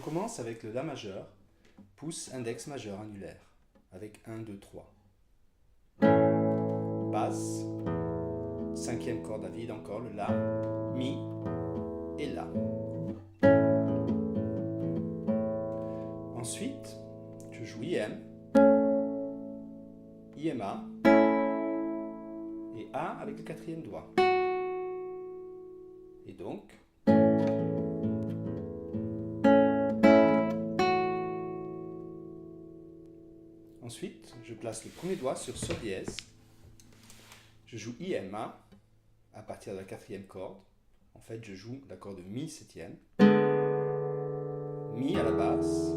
commence avec le La majeur, pouce index majeur annulaire, avec 1, 2, 3. Basse, cinquième corde à vide encore, le La, Mi et La. Ensuite, je joue IM, IMA et A avec le quatrième doigt. Et donc, ensuite, je place le premier doigt sur Sol dièse. Je joue IMA à partir de la quatrième corde. En fait, je joue l'accord de Mi septième. Mi à la basse.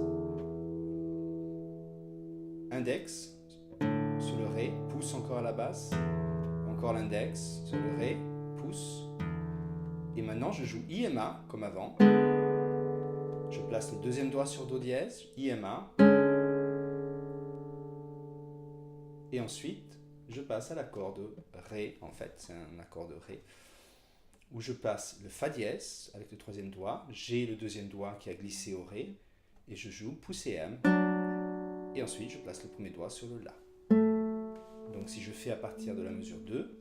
Index sur le Ré, pouce encore à la basse. Encore l'index sur le Ré, pouce. Et maintenant, je joue IMA comme avant. Je place le deuxième doigt sur Do dièse, IMA. Et ensuite, je passe à l'accord de Ré, en fait, c'est un accord de Ré, où je passe le Fa dièse avec le troisième doigt, j'ai le deuxième doigt qui a glissé au Ré, et je joue pouce et M, et ensuite je place le premier doigt sur le La. Donc si je fais à partir de la mesure 2,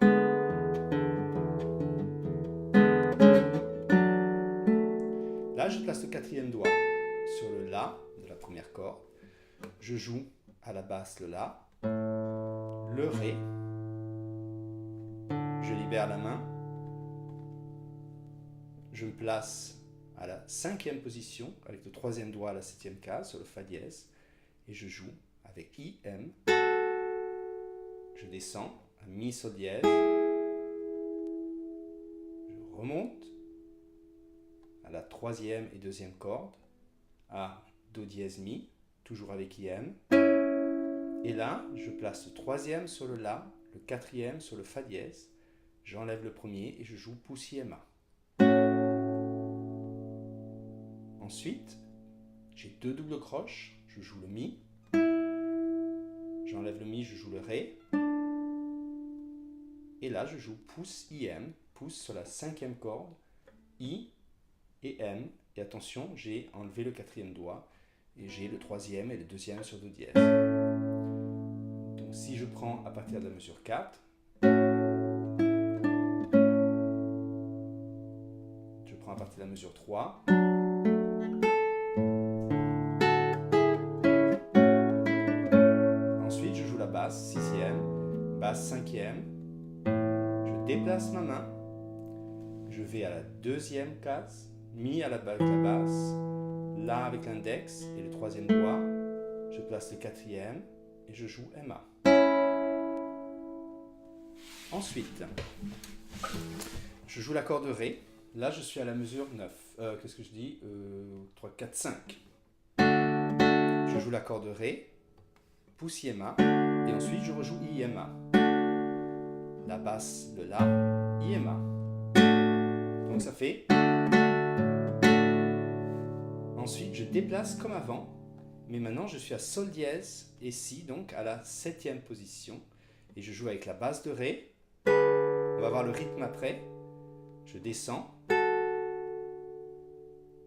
là je place le quatrième doigt sur le La de la première corde, je joue à la basse le La, le Ré, je libère la main, je me place à la cinquième position avec le troisième doigt à la septième case sur le Fa dièse et je joue avec IM, je descends à Mi Sol dièse, je remonte à la troisième et deuxième corde à Do dièse Mi, toujours avec IM. Et là, je place le troisième sur le La, le quatrième sur le Fa dièse, j'enlève le premier et je joue pouce IMA. Ensuite, j'ai deux doubles croches, je joue le Mi, j'enlève le Mi, je joue le Ré, et là je joue pouce IM, pouce sur la cinquième corde, I et M, et attention, j'ai enlevé le quatrième doigt, et j'ai le troisième et le deuxième sur Do dièse. Donc si je prends à partir de la mesure 4, je prends à partir de la mesure 3, ensuite je joue la basse, sixième, basse cinquième, je déplace ma main, je vais à la deuxième case, Mi à la basse, La avec l'index et le troisième doigt, je place le quatrième et je joue MA. Ensuite, je joue l'accord de Ré, là je suis à la mesure 9, qu'est-ce que je dis 3, 4, 5. Je joue l'accord de Ré, pouce IMA, et ensuite je rejoue IMA. La basse, le La, IMA. Donc ça fait... Ensuite, je déplace comme avant, mais maintenant je suis à Sol dièse et Si, donc à la septième position. Et je joue avec la basse de Ré. On va voir le rythme après. Je descends.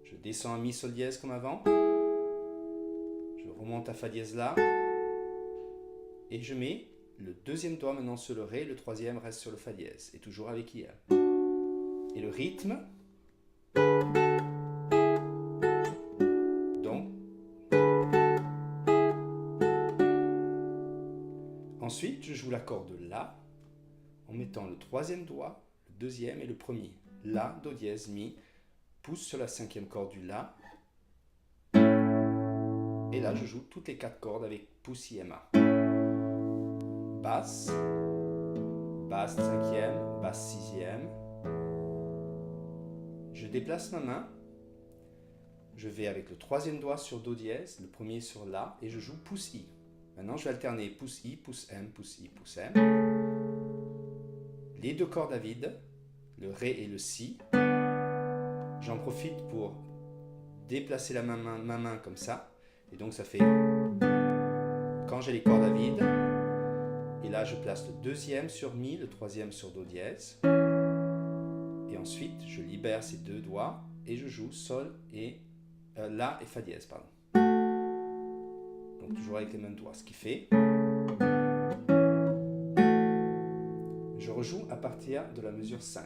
Je descends à Mi Sol dièse comme avant. Je remonte à Fa dièse La. Et je mets le deuxième doigt maintenant sur le Ré, le troisième reste sur le Fa dièse. Et toujours avec IM. Et le rythme... Ensuite, je joue l'accord de La en mettant le troisième doigt, le deuxième et le premier. La, Do dièse, Mi, pouce sur la cinquième corde du La. Et là, je joue toutes les quatre cordes avec pouce IMA. Basse, basse cinquième, basse sixième. Je déplace ma main. Je vais avec le troisième doigt sur Do dièse, le premier sur La, et je joue pouce I. Maintenant, je vais alterner pouce I, pouce M, pouce I, pouce M. Les deux cordes à vide, le Ré et le Si. J'en profite pour déplacer ma main comme ça. Et donc, ça fait quand j'ai les cordes à vide. Et là, je place le deuxième sur Mi, le troisième sur Do dièse. Et ensuite, je libère ces deux doigts et je joue Sol et La et Fa dièse, pardon. Donc toujours avec les mêmes doigts, ce qui fait... Je rejoue à partir de la mesure 5.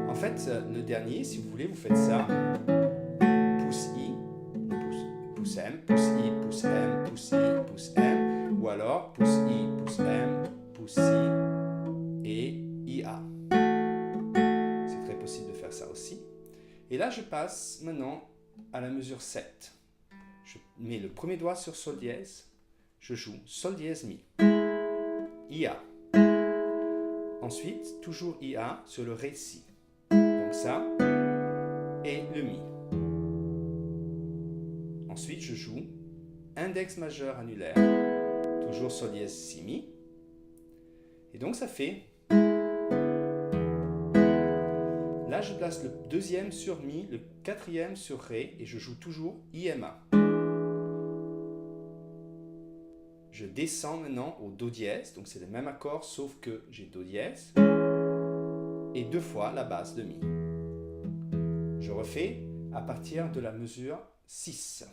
En fait, le dernier, si vous voulez, vous faites ça. Pouce I, pouce M, pouce I, pouce M, pouce I, pouce M. Ou alors pouce I, pouce M, pouce I et IA. C'est très possible de faire ça aussi. Et là, je passe maintenant à la mesure 7. Je mets le premier doigt sur Sol dièse. Je joue Sol dièse Mi. IA. Ensuite, toujours IA sur le Ré Si. Donc ça, et le Mi. Ensuite, je joue Index majeur annulaire. Toujours Sol dièse Si Mi. Et donc ça fait... Là, je place le deuxième sur Mi, le quatrième sur Ré, et je joue toujours IMA. Je descends maintenant au Do dièse, donc c'est le même accord, sauf que j'ai Do dièse, et 2 fois la basse de Mi. Je refais à partir de la mesure 6.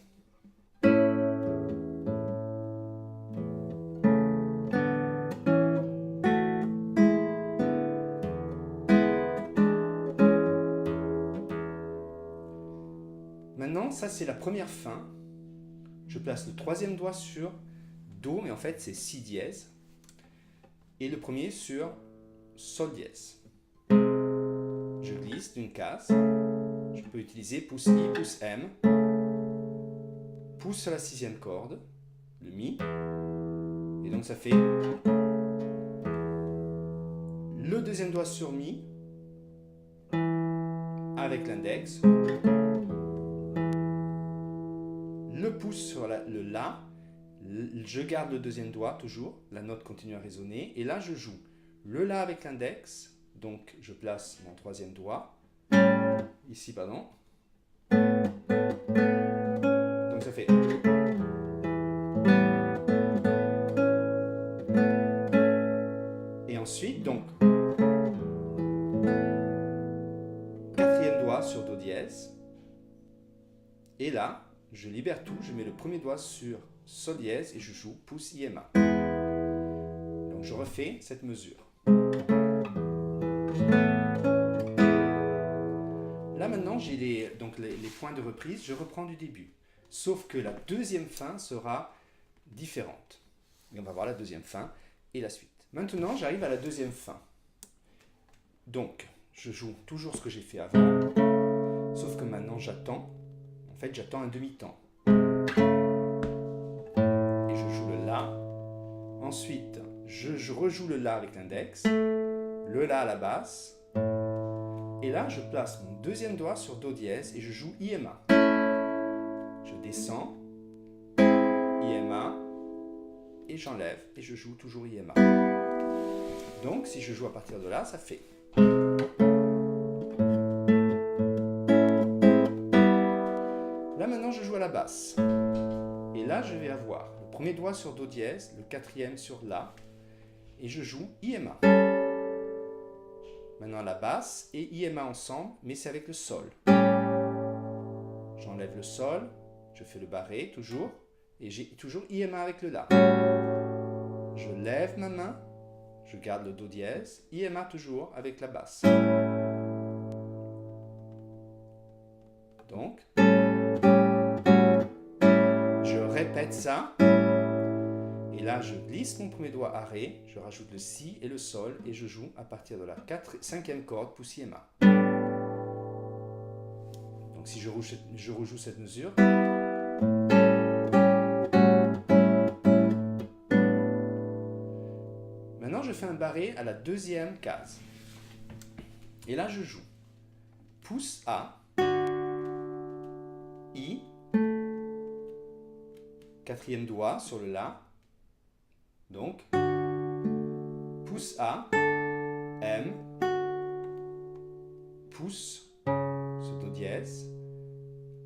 Maintenant, ça c'est la première fin. Je place le troisième doigt sur Do, mais en fait c'est Si dièse. Et le premier sur Sol dièse. Je glisse d'une case. Je peux utiliser pouce I, pouce M. Pouce sur la sixième corde, le Mi. Et donc ça fait le deuxième doigt sur Mi avec l'index. Le pouce sur le La, je garde le deuxième doigt toujours, la note continue à résonner, et là je joue le La avec l'index, donc je place mon troisième doigt, ici pardon, donc ça fait... Et ensuite, donc, quatrième doigt sur Do dièse, et là, je libère tout, je mets le premier doigt sur Sol dièse et je joue pouce IMA. Donc je refais cette mesure. Là maintenant j'ai les points de reprise, je reprends du début. Sauf que la deuxième fin sera différente. Et on va voir la deuxième fin et la suite. Maintenant j'arrive à la deuxième fin. Donc je joue toujours ce que j'ai fait avant, sauf que maintenant j'attends. En fait, j'attends un demi-temps. Et je joue le La. Ensuite, je rejoue le La avec l'index. Le La à la basse. Et là, je place mon deuxième doigt sur Do dièse et je joue IMA. Je descends. IMA. Et j'enlève. Et je joue toujours IMA. Donc, si je joue à partir de là, ça fait... Là maintenant je joue à la basse. Et là je vais avoir le premier doigt sur Do dièse, le quatrième sur La. Et je joue IMA. Maintenant la basse et IMA ensemble, mais c'est avec le Sol. J'enlève le Sol, je fais le barré toujours. Et j'ai toujours IMA avec le La. Je lève ma main, je garde le Do dièse, IMA toujours avec la basse. Donc... répète ça, et là je glisse mon premier doigt à Ré, je rajoute le Si et le Sol, et je joue à partir de la cinquième corde, pouce IMA. Donc si je rejoue cette mesure, maintenant je fais un barré à la deuxième case, et là je joue pouce A, I, quatrième doigt sur le La, donc pouce A, M, pouce sur Do dièse,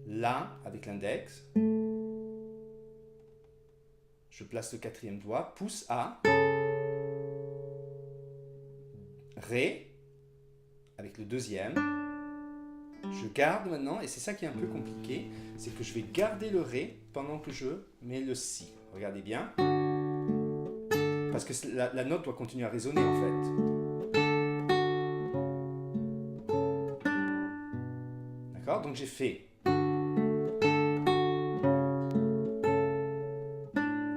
La avec l'index, je place le quatrième doigt, pouce A, Ré, avec le deuxième. Je garde maintenant, et c'est ça qui est un peu compliqué, c'est que je vais garder le Ré pendant que je mets le Si. Regardez bien. Parce que la note doit continuer à résonner en fait. D'accord? Donc j'ai fait.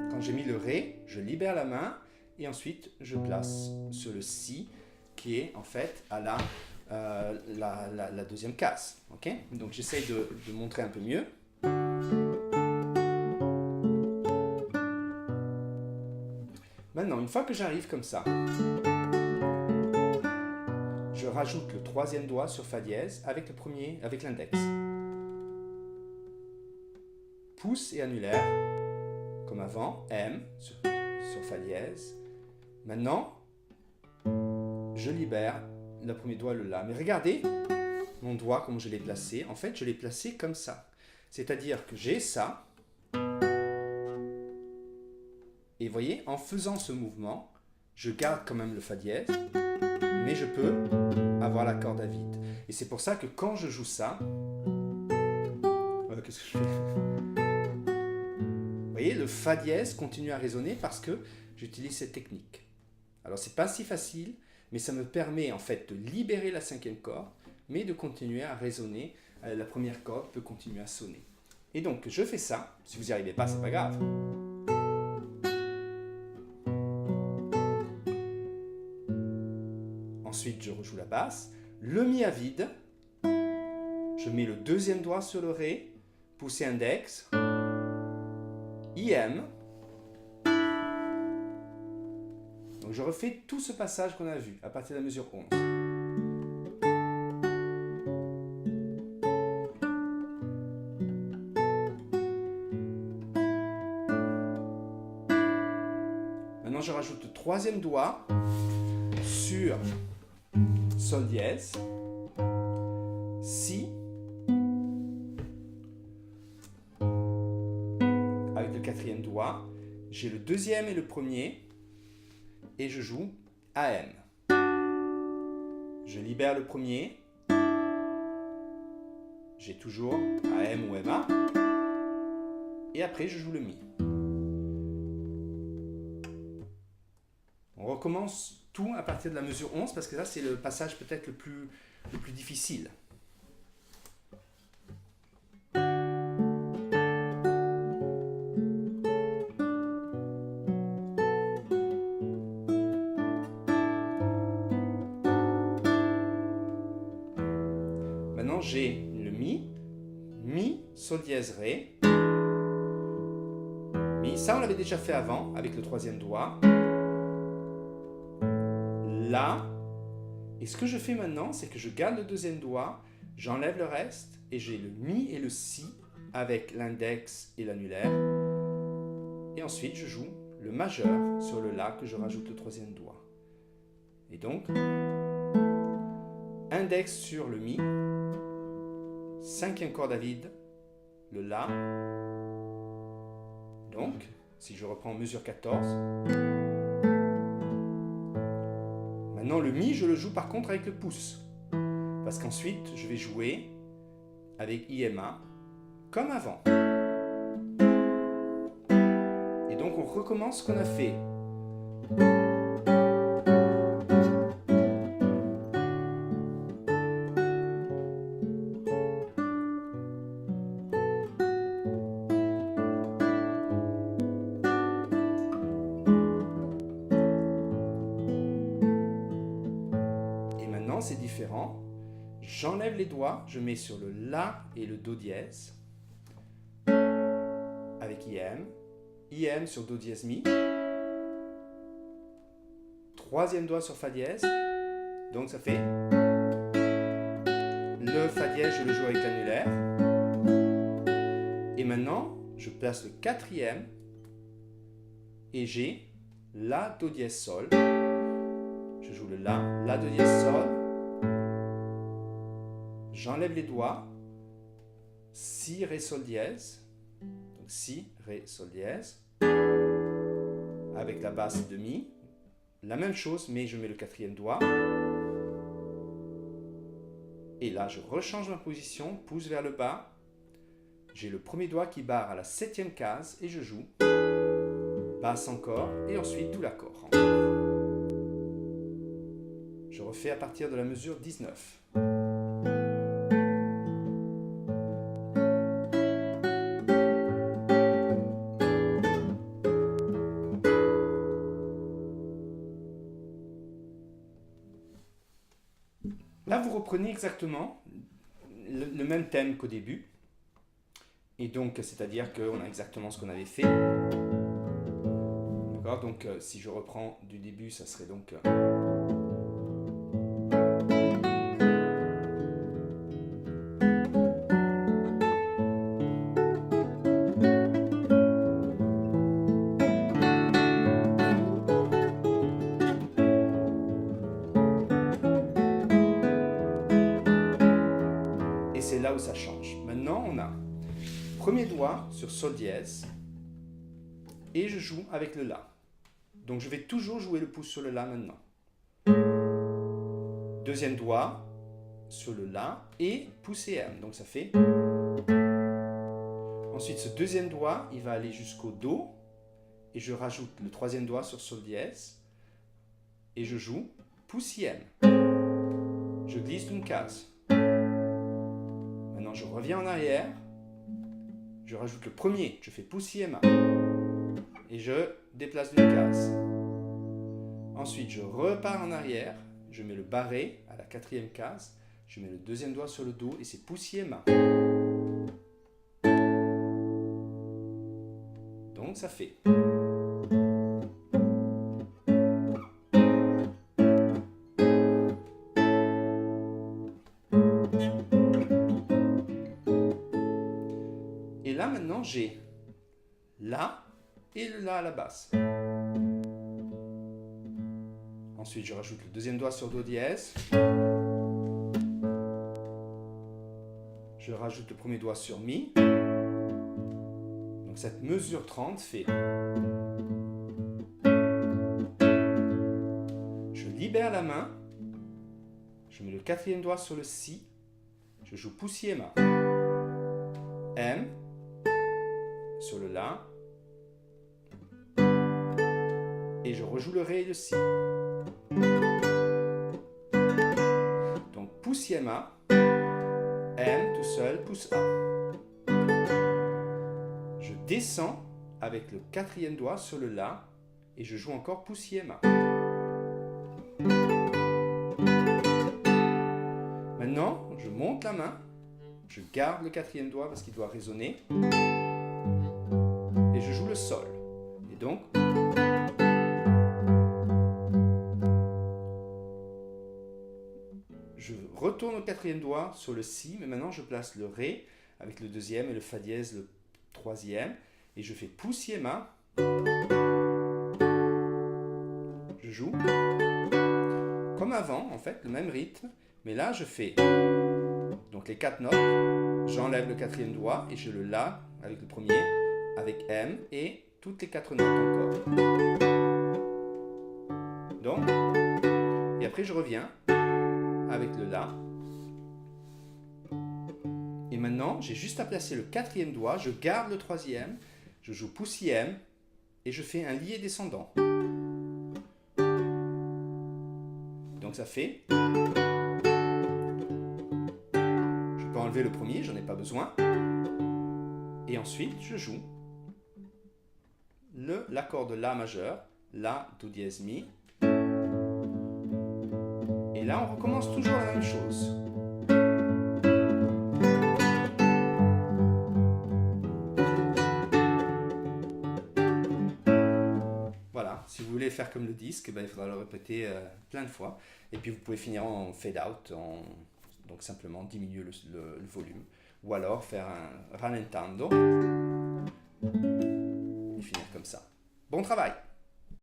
Quand j'ai mis le Ré, je libère la main et ensuite je place sur le Si qui est en fait à la deuxième case. Okay? Donc j'essaye de montrer un peu mieux. Maintenant, une fois que j'arrive comme ça, je rajoute le troisième doigt sur Fa dièse avec le premier, avec l'index. Pouce et annulaire, comme avant, M sur Fa dièse. Maintenant, je libère le premier doigt, le La. Mais regardez mon doigt, comme je l'ai placé. En fait, je l'ai placé comme ça. C'est-à-dire que j'ai ça. Et vous voyez, en faisant ce mouvement, je garde quand même le Fa dièse, mais je peux avoir la corde à vide. Et c'est pour ça que quand je joue ça, qu'est-ce que je fais? Vous voyez, le Fa dièse continue à résonner parce que j'utilise cette technique. Alors, c'est pas si facile, mais ça me permet en fait de libérer la cinquième corde, mais de continuer à résonner. La première corde peut continuer à sonner. Et donc, je fais ça. Si vous n'y arrivez pas, c'est pas grave. Ensuite, je rejoue la basse. Le Mi à vide. Je mets le deuxième doigt sur le Ré, pouce et index. IM. Donc je refais tout ce passage qu'on a vu à partir de la mesure 11. Maintenant, je rajoute le troisième doigt sur Sol dièse, Si, avec le quatrième doigt, j'ai le deuxième et le premier, et je joue AM. Je libère le premier, j'ai toujours AM ou MA, et après je joue le Mi. On recommence tout à partir de la mesure 11 parce que là c'est le passage peut-être le plus difficile. Maintenant j'ai le Mi, Sol dièse, Ré, Mi. Ça on l'avait déjà fait avant avec le troisième doigt. La. Et ce que je fais maintenant, c'est que je garde le deuxième doigt, j'enlève le reste et j'ai le Mi et le Si avec l'index et l'annulaire. Et ensuite, je joue le majeur sur le La que je rajoute le troisième doigt. Et donc, index sur le Mi, cinquième corde à vide, le La. Donc, si je reprends mesure 14, maintenant, le Mi, je le joue par contre avec le pouce. Parce qu'ensuite, je vais jouer avec IMA comme avant. Et donc, on recommence ce qu'on a fait. C'est différent. J'enlève les doigts, je mets sur le La et le Do dièse avec IM sur Do dièse Mi, troisième doigt sur Fa dièse, donc ça fait le Fa dièse, je le joue avec l'annulaire, et maintenant je place le quatrième et j'ai La, Do dièse, Sol, je joue le La, Do dièse, Sol. J'enlève les doigts, Si, Ré, Sol dièse, donc Si, Ré, Sol dièse, avec la basse de Mi. La même chose, mais je mets le quatrième doigt. Et là, je rechange ma position, pouce vers le bas. J'ai le premier doigt qui barre à la 7e case et je joue. Basse encore et ensuite tout l'accord. Je refais à partir de la mesure 19. Là, vous reprenez exactement le même thème qu'au début. Et donc, c'est-à-dire qu'on a exactement ce qu'on avait fait. D'accord? Donc, si je reprends du début, ça serait donc... Et c'est là où ça change. Maintenant, on a premier doigt sur Sol dièse et je joue avec le La. Donc je vais toujours jouer le pouce sur le La maintenant. Deuxième doigt sur le La et pouce et M. Donc ça fait... Ensuite ce deuxième doigt, il va aller jusqu'au Do et je rajoute le troisième doigt sur Sol dièse et je joue pouce et M. Je glisse d'une case. Maintenant je reviens en arrière. Je rajoute le premier, je fais pouce et Ma. Et je déplace d'une case. Ensuite, je repars en arrière. Je mets le barré à la 4e case. Je mets le deuxième doigt sur le Do et c'est pouce et Ma. Donc ça fait... Et là, maintenant, j'ai La et le La à la basse. Ensuite, je rajoute le deuxième doigt sur Do dièse. Je rajoute le premier doigt sur Mi. Donc cette mesure 30 fait... Je libère la main. Je mets le quatrième doigt sur le Si. Je joue pouce et Ma. M. Sur le La. Et je rejoue le Ré et le Si. Donc pouce et Ma, M tout seul, pouce A. Je descends avec le quatrième doigt sur le La et je joue encore pouce et Ma. Maintenant, je monte la main, je garde le quatrième doigt parce qu'il doit résonner et je joue le Sol. Et donc, je retourne au quatrième doigt sur le Si, mais maintenant je place le Ré avec le deuxième et le Fa dièse le troisième. Et je fais pouce et Ma. Je joue comme avant, en fait, le même rythme. Mais là, je fais donc les 4 notes. J'enlève le quatrième doigt et je le La avec le premier, avec M et toutes les 4 notes encore. Donc, et après je reviens avec le La. Et maintenant, j'ai juste à placer le quatrième doigt, je garde le troisième, je joue pouce et M et je fais un lié descendant. Donc ça fait... Je peux enlever le premier, j'en ai pas besoin. Et ensuite, je joue l'accord de La majeur, La, Do dièse, Mi. Et là, on recommence toujours la même chose. Voilà, si vous voulez faire comme le disque, ben, il faudra le répéter plein de fois. Et puis vous pouvez finir en fade out, donc simplement diminuer le volume. Ou alors faire un rallentando et finir comme ça. Bon travail!